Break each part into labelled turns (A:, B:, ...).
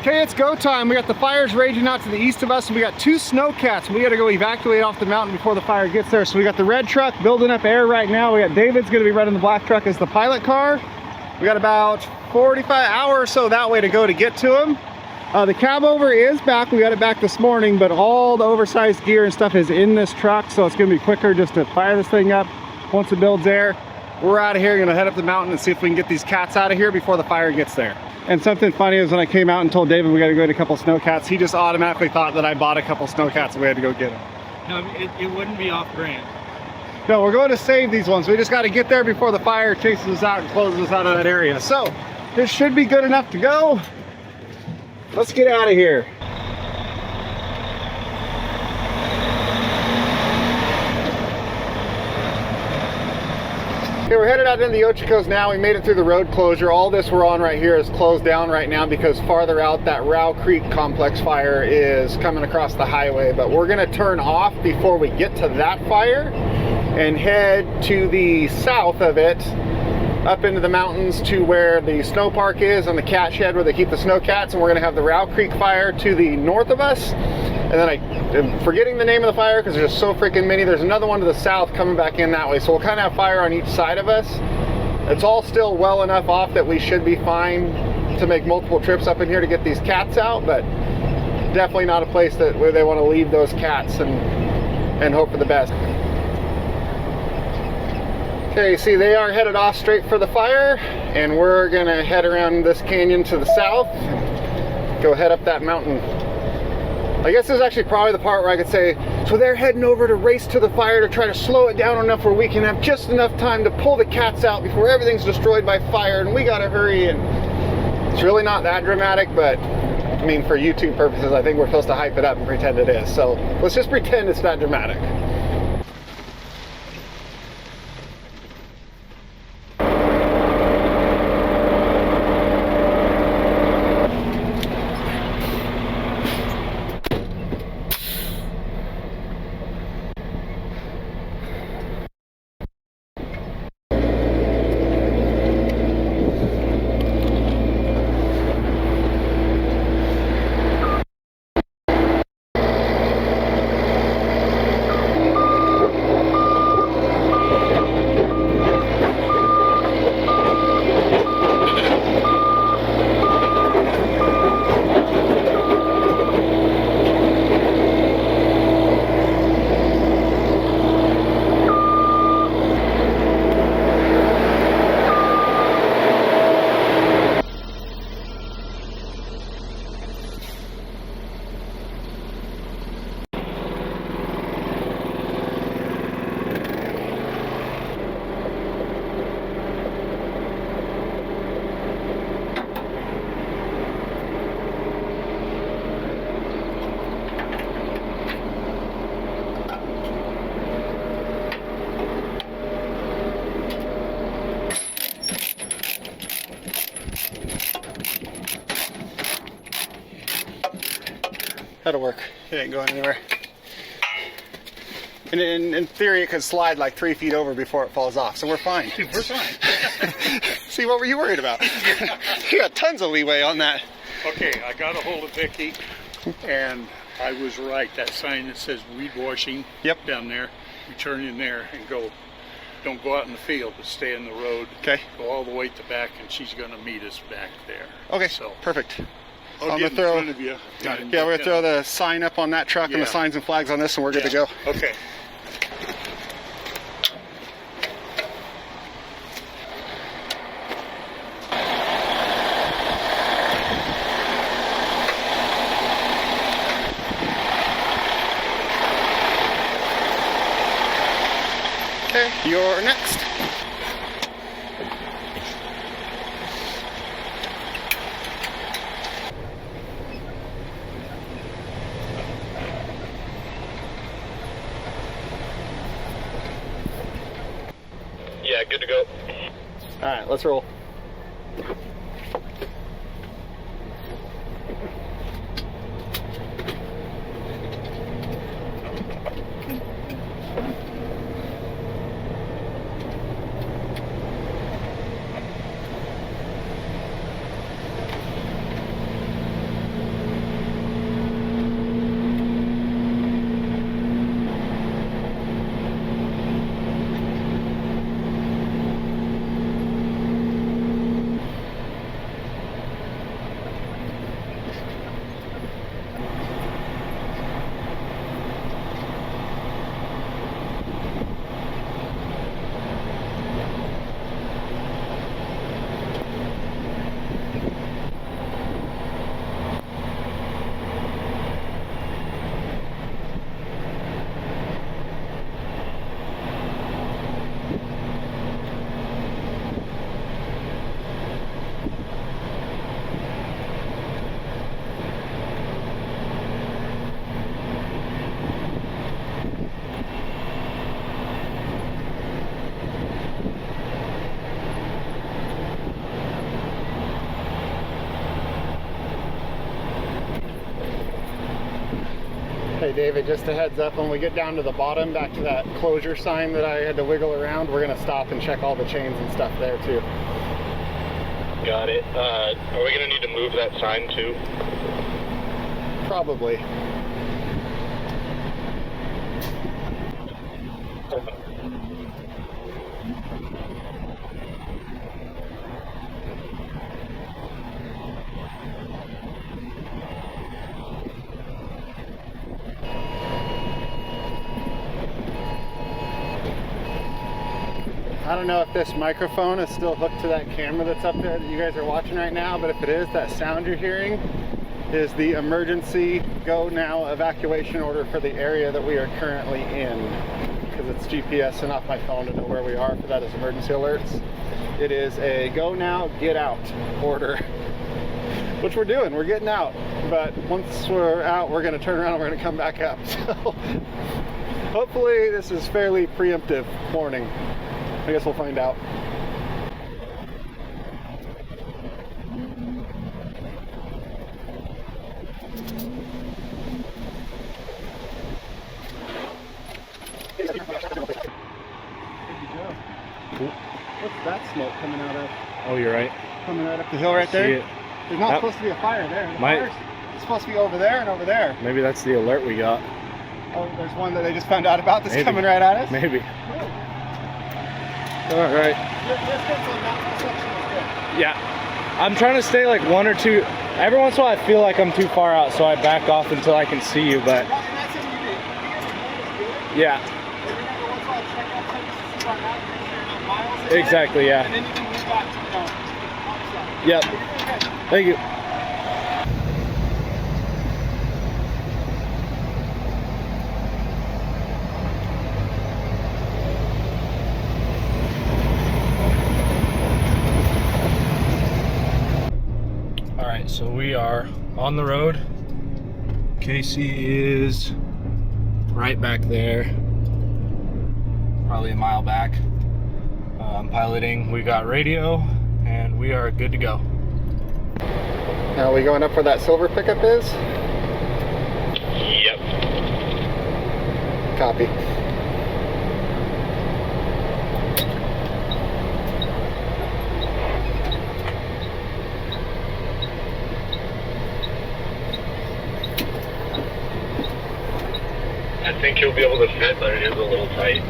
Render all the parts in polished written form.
A: Okay, it's go time. We got the fires raging out to the east of us, and we got 2 snowcats. We gotta go evacuate off the mountain before the fire gets there. So we got the red truck building up air right now. We got David's gonna be running the black truck as the pilot car. We got about 45 hours or so that way to go to get to him. The cab over is back. We got it back this morning, but all the oversized gear and stuff is in this truck, so it's gonna be quicker just to fire this thing up once it builds air. We're out of here, gonna head up the mountain and see if we can get these cats out of here before the fire gets there. And something funny is when I came out and told David we got to go get a couple snowcats, he just automatically thought that I bought a couple snowcats and we had to go get them.
B: No, it wouldn't be off brand.
A: No, we're going to save these ones. We just got to get there before the fire chases us out and closes us out of that area. So this should be good enough to go. Let's get out of here. Okay, we're headed out into the Ochocos now. We made it through the road closure. All this we're on right here is closed down right now because farther out that Row Creek complex fire is coming across the highway. But we're gonna turn off before we get to that fire and head to the south of it, up into the mountains to where the snow park is and the cat shed where they keep the snowcats, and we're gonna have the Row Creek fire to the north of us. And then I'm forgetting the name of the fire because there's just so freaking many. There's another one to the south coming back in that way. So we'll kind of have fire on each side of us. It's all still well enough off that we should be fine to make multiple trips up in here to get these cats out, but definitely not a place where they want to leave those cats and hope for the best. Okay, see, they are headed off straight for the fire, and we're gonna head around this canyon to the south, go head up that mountain. I guess this is actually probably the part where I could say, so they're heading over to race to the fire to try to slow it down enough where we can have just enough time to pull the cats out before everything's destroyed by fire, and we gotta hurry. And it's really not that dramatic, but I mean, for YouTube purposes, I think we're supposed to hype it up and pretend it is. So let's just pretend it's not dramatic. That'll work. It ain't going anywhere. And in theory, it could slide like 3 feet over before it falls off, so we're fine.
B: We're fine.
A: See, what were you worried about?
B: Yeah.
A: You got tons of leeway on that.
B: Okay, I got a hold of Vicky, and I was right. That sign that says weed washing down there, you turn in there and go. Don't go out in the field, but stay in the road.
A: Okay.
B: Go all the way to the back, and she's going to meet us back there.
A: Okay,
B: so
A: perfect.
B: I'll get in front of you.
A: Yeah, we're going to throw the sign up on that truck and the signs and flags on this, and we're good to go.
B: Okay.
A: Okay, you're next.
C: Yeah, good to go.
A: All right, let's roll. Hey David, just a heads up, when we get down to the bottom, back to that closure sign that I had to wiggle around, we're gonna stop and check all the chains and stuff there too.
C: Got it. Are we going to need to move that sign too?
A: Probably. I don't know if this microphone is still hooked to that camera that's up there that you guys are watching right now, but if it is, that sound you're hearing is the emergency go now evacuation order for the area that we are currently in, because it's GPSing off my phone to know where we are for that as emergency alerts. It is a go now, get out order, which we're doing. We're getting out, but once we're out, we're going to turn around and we're going to come back up. So hopefully this is fairly preemptive warning. I guess we'll find out. What's that smoke coming out of?
D: Oh, you're right.
A: Coming right up the hill right there?
D: See it.
A: There's not supposed to be a fire there. The fire's supposed to be over there and over there.
D: Maybe that's the alert we got.
A: Oh, there's one that they just found out about that's coming right at us?
D: Maybe.
A: Cool.
D: All right.
A: Your distance on that section is good.
D: Yeah. I'm trying to stay like one or two. Every once in a while I feel like I'm too far out, so I back off until I can see you, but.
A: That's what you do.
D: Yeah.
A: Remember, once I check out things to see where I'm at, make sure you're not miles ahead,
D: Exactly, yeah.
A: and then you can move back to the opposite.
D: Yep.
A: Okay.
D: Thank you. All right, so we are on the road. Casey is right back there, probably a mile back. I'm piloting. We got radio, and we are good to go.
A: Now, are we going up where that silver pickup is?
C: Yep.
A: Copy.
C: I think he'll be able to fit, but it is a little tight.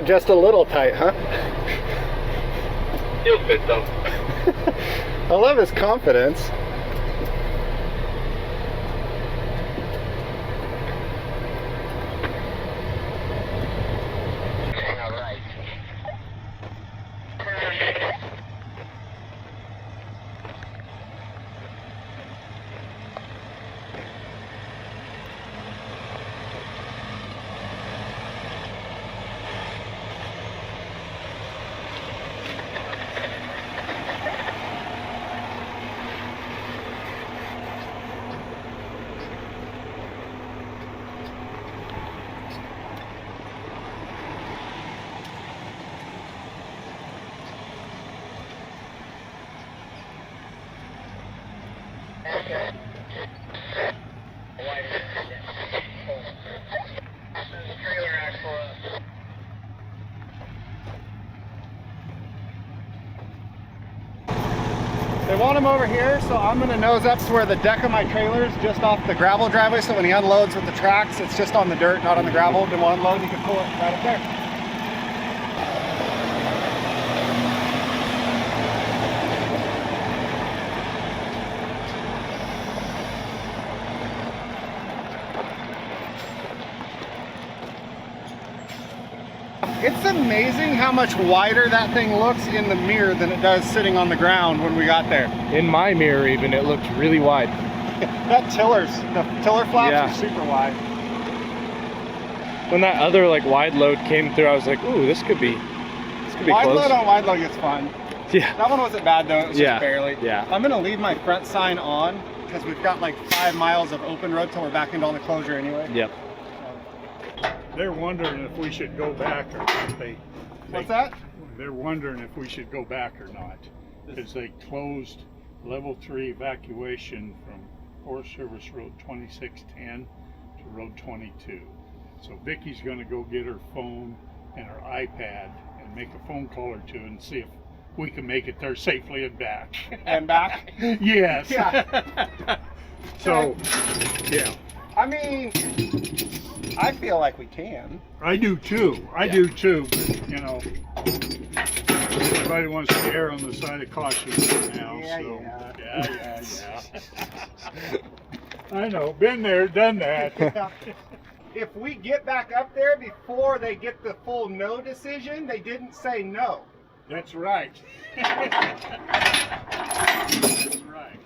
A: Just a little tight, huh?
C: He'll fit though.
A: I love his confidence.
C: All right.
A: They want him over here, so I'm gonna nose up to where the deck of my trailer is just off the gravel driveway, so when he unloads with the tracks, it's just on the dirt, not on the gravel. Then we'll unload, you can pull it right up there. It's amazing how much wider that thing looks in the mirror than it does sitting on the ground when we got there.
D: In my mirror even, it looked really wide.
A: The tiller flaps
D: Yeah.
A: are super wide.
D: When that other like wide load came through, I was like, ooh, this could be
A: Wide
D: close.
A: load on wide load gets fun.
D: Yeah.
A: That one wasn't bad though, it was
D: Yeah.
A: just barely.
D: Yeah.
A: I'm gonna leave my front sign on because we've got like 5 miles of open road till we're back into all the closure anyway.
D: Yep.
B: They're wondering if we should go back or not.
A: What's that?
B: They're wondering if we should go back or not, because they closed level 3 evacuation from Forest Service Road 2610 to Road 22. So Vicky's going to go get her phone and her iPad and make a phone call or two and see if we can make it there safely and back.
A: And back?
B: Yes.
A: Yeah.
B: So, yeah.
A: I mean, I feel like we can.
B: I do too. I do too. But, you know, everybody wants to err on the side of caution right now.
A: Yeah,
B: so,
A: yeah.
B: yeah. I know. Been there, done that.
A: Yeah. If we get back up there before they get the full no decision, they didn't say no.
B: That's right. That's right.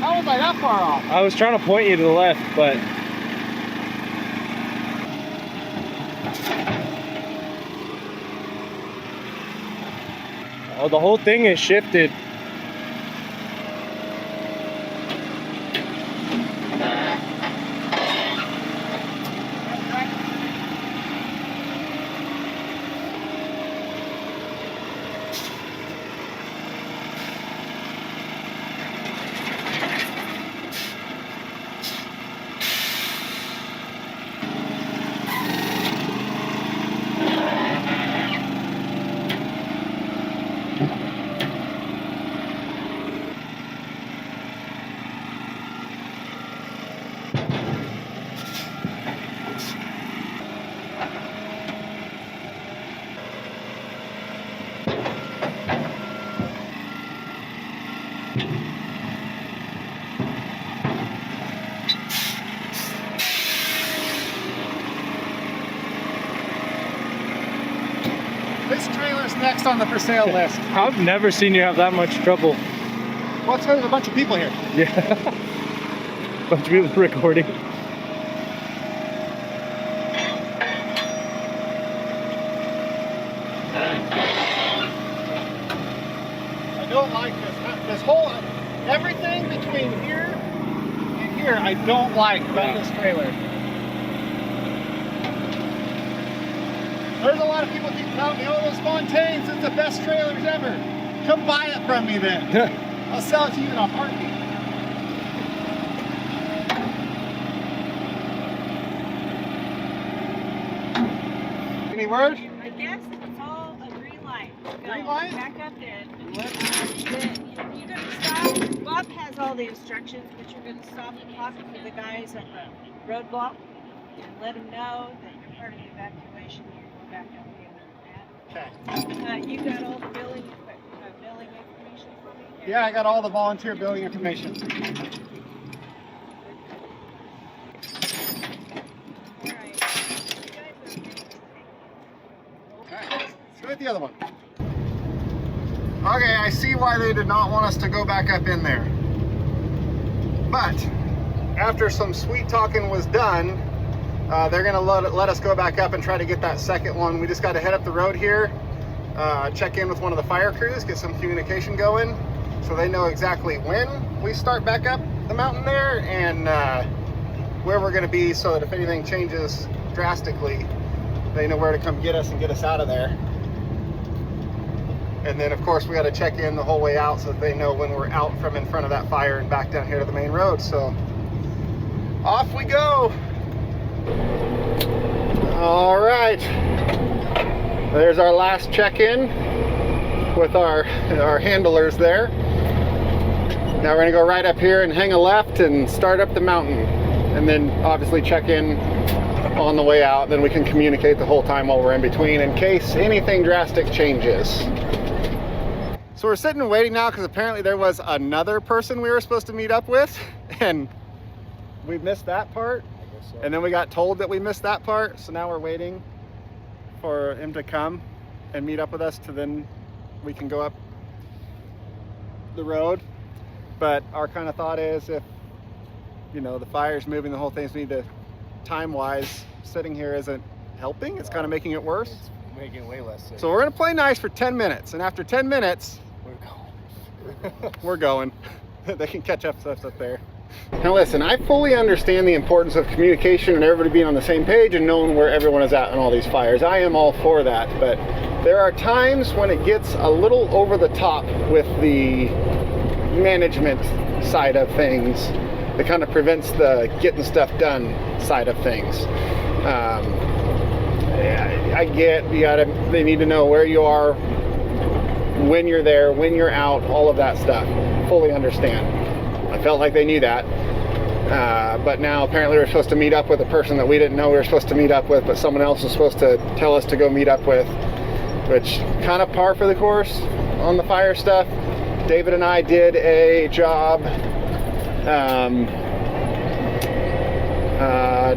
A: How was I that far off?
D: I was trying to point you to the left, but oh, the whole thing is shifted.
A: This trailer's next on the for sale list.
D: I've never seen you have that much trouble.
A: Well, it's because there's a bunch of people here.
D: Yeah. Bunch of people recording.
A: I don't like this. This whole, everything between here and here, I don't like about this trailer. There's a lot of people keep telling me, oh, those Fontaines, it's the best trailers ever. Come buy it from me then. I'll sell it to you in a heartbeat. Any word?
E: I guess it's all a green light. Go
A: Green light?
E: back up there. You're going to stop. Bob has all the instructions, but you're going to stop and talk to the guys at the roadblock and let them know that you're part of the evacuation. You're going back up here.
A: Okay.
E: You got all the billing information for me?
A: Yeah, I got all the volunteer billing information.
E: All right. You guys are
A: Okay, let's go with the other one. Okay, I see why they did not want us to go back up in there. But after some sweet talking was done, they're gonna let us go back up and try to get that second one. We just got to head up the road here, check in with one of the fire crews, get some communication going, so they know exactly when we start back up the mountain there and where we're gonna be, so that if anything changes drastically, they know where to come get us and get us out of there. And then of course we got to check in the whole way out so that they know when we're out from in front of that fire and back down here to the main road. So off we go. All right, there's our last check-in with our handlers there. Now we're gonna go right up here and hang a left and start up the mountain, and then obviously check in on the way out. Then we can communicate the whole time while we're in between in case anything drastic changes. So we're sitting and waiting now because apparently there was another person we were supposed to meet up with, and we missed that part. And then we got told that we missed that part, so now we're waiting for him to come and meet up with us, to then we can go up the road. But our kind of thought is, if you know the fire's moving, the whole thing's need to, time-wise, sitting here isn't helping. It's kind of making it worse.
D: It's making it way less safe.
A: So we're gonna play nice for 10 minutes, and after 10 minutes, we're going. They can catch up stuff up there. Now listen, I fully understand the importance of communication and everybody being on the same page and knowing where everyone is at in all these fires. I am all for that, but there are times when it gets a little over the top with the management side of things that kind of prevents the getting stuff done side of things. I get they need to know where you are, when you're there, when you're out, all of that stuff. Fully understand. I felt like they knew that, but now apparently we're supposed to meet up with a person that we didn't know we were supposed to meet up with, but someone else was supposed to tell us to go meet up with, which kind of par for the course on the fire stuff. David and I did a job,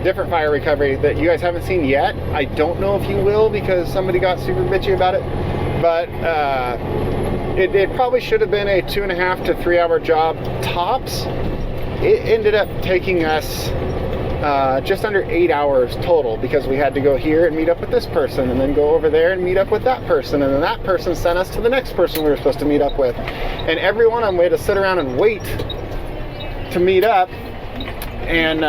A: different fire recovery that you guys haven't seen yet. I don't know if you will because somebody got super bitchy about it, but it probably should have been a 2.5 to 3 hour job tops. It ended up taking us just under 8 hours total because we had to go here and meet up with this person and then go over there and meet up with that person, and then that person sent us to the next person we were supposed to meet up with, and every one of them we had to sit around and wait to meet up. And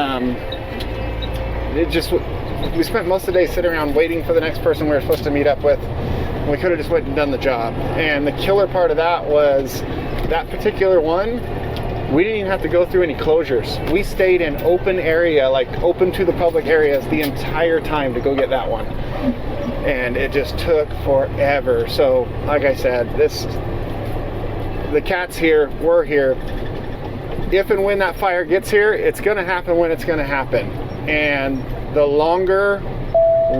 A: we spent most of the day sitting around waiting for the next person we were supposed to meet up with. We could have just went and done the job. And the killer part of that was that particular one, we didn't even have to go through any closures. We stayed in open area, like open to the public areas, the entire time to go get that one. And it just took forever. So like I said, the cat's here, we're here. If and when that fire gets here, it's gonna happen when it's gonna happen. And the longer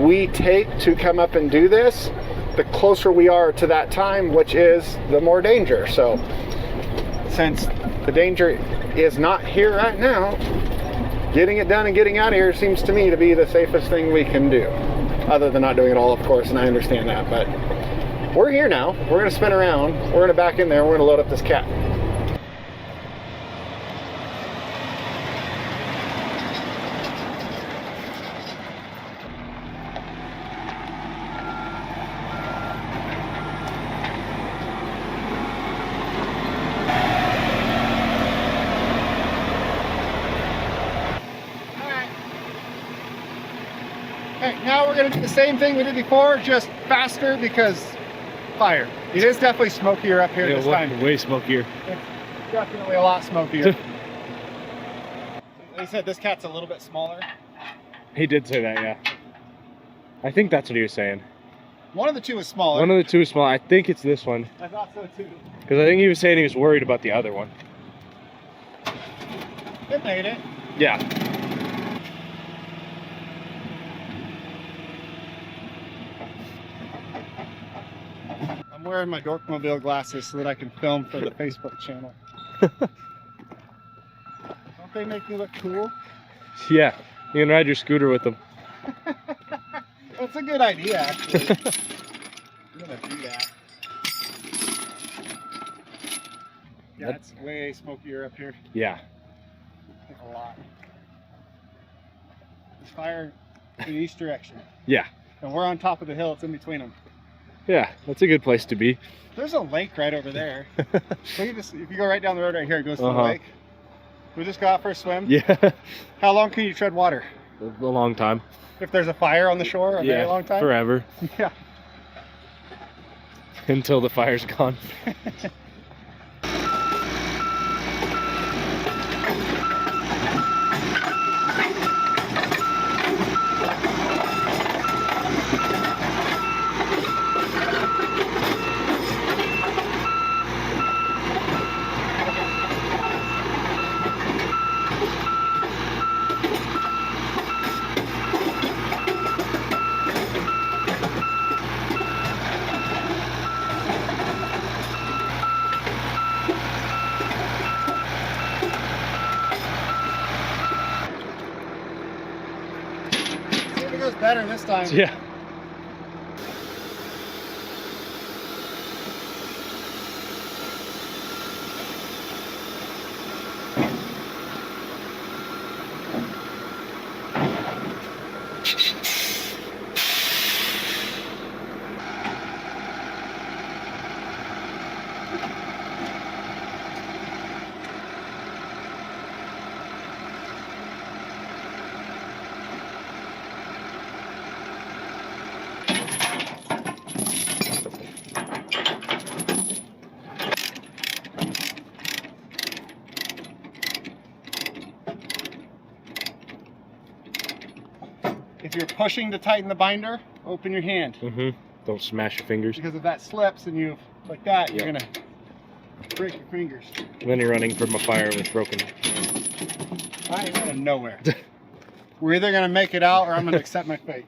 A: we take to come up and do this, the closer we are to that time, which is the more danger. So since the danger is not here right now, getting it done and getting out of here seems to me to be the safest thing we can do, other than not doing it all, of course, and I understand that. But we're here now, we're gonna spin around, we're gonna back in there, we're gonna load up this cat. Now we're going to do the same thing we did before, just faster because fire. It is definitely smokier up here this time.
D: Way smokier.
A: It's definitely a lot smokier. They said this cat's a little bit smaller.
D: He did say that, yeah. I think that's what he was saying.
A: One of the two was smaller.
D: One of the two is small. I think it's this one.
A: I thought so too.
D: Because I think he was saying he was worried about the other one.
A: It made it.
D: Yeah.
A: I'm wearing my Dorkmobile glasses so that I can film for the Facebook channel. Don't they make me look cool?
D: Yeah. You can ride your scooter with them.
A: That's a good idea, actually. I'm gonna do that. Yeah, it's way smokier up here.
D: Yeah.
A: Like a lot. There's fire in the east direction.
D: Yeah.
A: And we're on top of the hill, it's in between them.
D: Yeah, that's a good place to be.
A: There's a lake right over there. If you go right down the road right here, it goes to the lake. We just go out for a swim.
D: Yeah.
A: How long can you tread water?
D: A long time.
A: If there's a fire on the shore, a very long time?
D: Forever.
A: Yeah.
D: Until the fire's gone.
A: better this time.
D: Yeah.
A: If you're pushing to tighten the binder, open your hand.
D: Don't smash your fingers.
A: Because if that slips and you like that,
D: Yep.
A: you're gonna break your fingers.
D: And then you're running from a fire with broken.
A: I ain't going nowhere. We're either gonna make it out or I'm gonna accept my fate.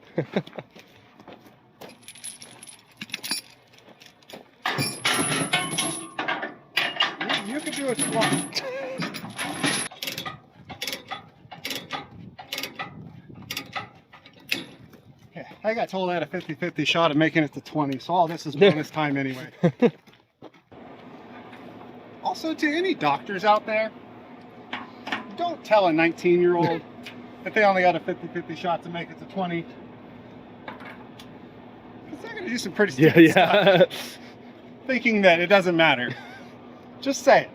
A: You can do what you want. Okay, I got told I had a 50-50 shot of making it to 20, so all this is bonus time anyway. Also, to any doctors out there, don't tell a 19-year-old that they only got a 50-50 shot to make it to 20. Because they're going to do some pretty stupid stuff, thinking that it doesn't matter. Just say it.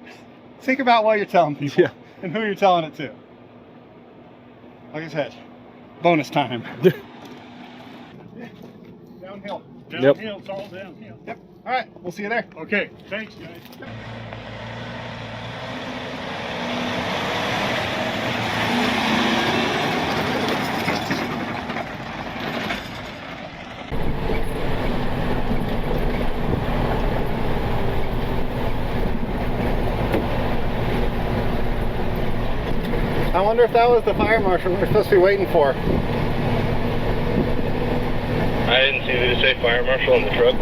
A: Think about what you're telling people and who you're telling it to. Like I said, bonus time. Downhill.
B: Downhill, it's all downhill.
A: Yep. All right, we'll see you there.
B: Okay, thanks, guys.
A: I wonder if that was the fire marshal we're supposed to be waiting for.
C: I didn't see. Did it say fire marshal in the truck?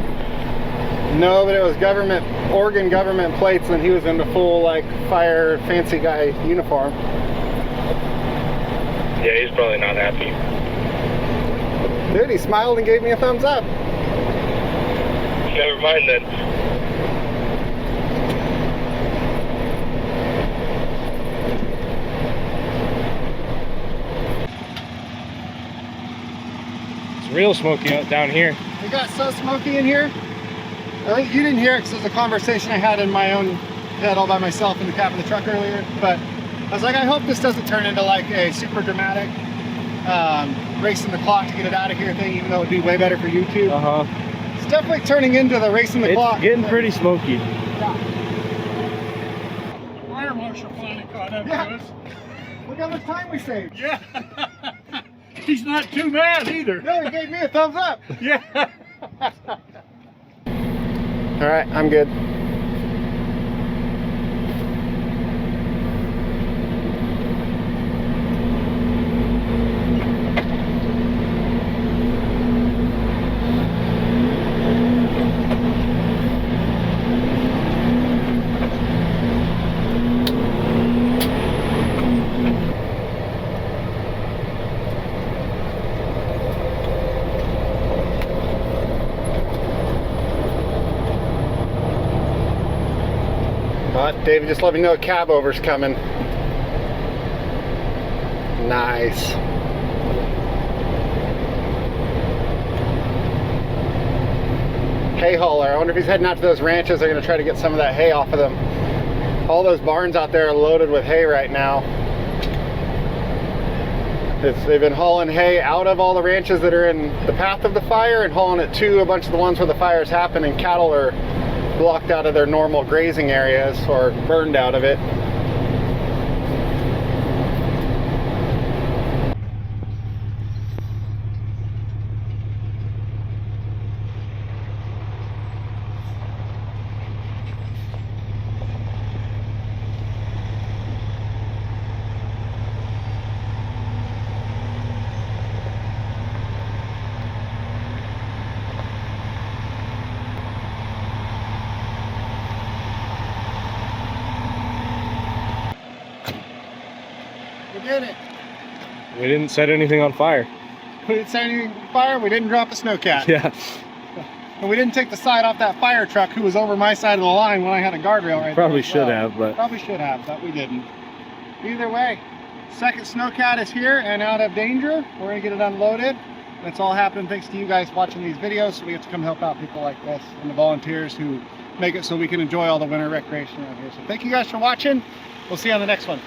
A: No, but it was government, Oregon government plates, and he was in the full like fire fancy guy uniform.
C: Yeah, he's probably not happy.
A: Dude, he smiled and gave me a thumbs up.
C: Never mind then.
D: It's real smoky out down here.
A: It got so smoky in here. I think you didn't hear it because it was a conversation I had in my own head all by myself in the cab of the truck earlier. But I was like, I hope this doesn't turn into like a super dramatic racing the clock to get it out of here thing, even though it'd be way better for YouTube. It's definitely turning into the racing the clock.
D: It's getting pretty smoky.
A: Yeah.
B: Fire marshal finally caught up
A: Yeah.
B: to us.
A: Look how much time we saved.
B: Yeah. He's not too mad either.
A: No, he gave me a thumbs up.
B: Yeah.
A: All right, I'm good. David just let me know a cab over's coming. Nice. Hay hauler. I wonder if he's heading out to those ranches. They're going to try to get some of that hay off of them. All those barns out there are loaded with hay right now. They've been hauling hay out of all the ranches that are in the path of the fire and hauling it to a bunch of the ones where the fires happen, and cattle are blocked out of their normal grazing areas or burned out of it. We did it.
D: We didn't set anything on fire.
A: We didn't say anything fire, we didn't drop a snowcat.
D: Yeah.
A: And we didn't take the side off that fire truck who was over my side of the line when I had a guardrail right
D: Probably
A: there.
D: should have, but
A: Probably should have, but we didn't. Either way, second snowcat is here and out of danger. We're gonna get it unloaded. That's all happening thanks to you guys watching these videos, so we get to come help out people like this and the volunteers who make it so we can enjoy all the winter recreation around here. So thank you guys for watching. We'll see you on the next one.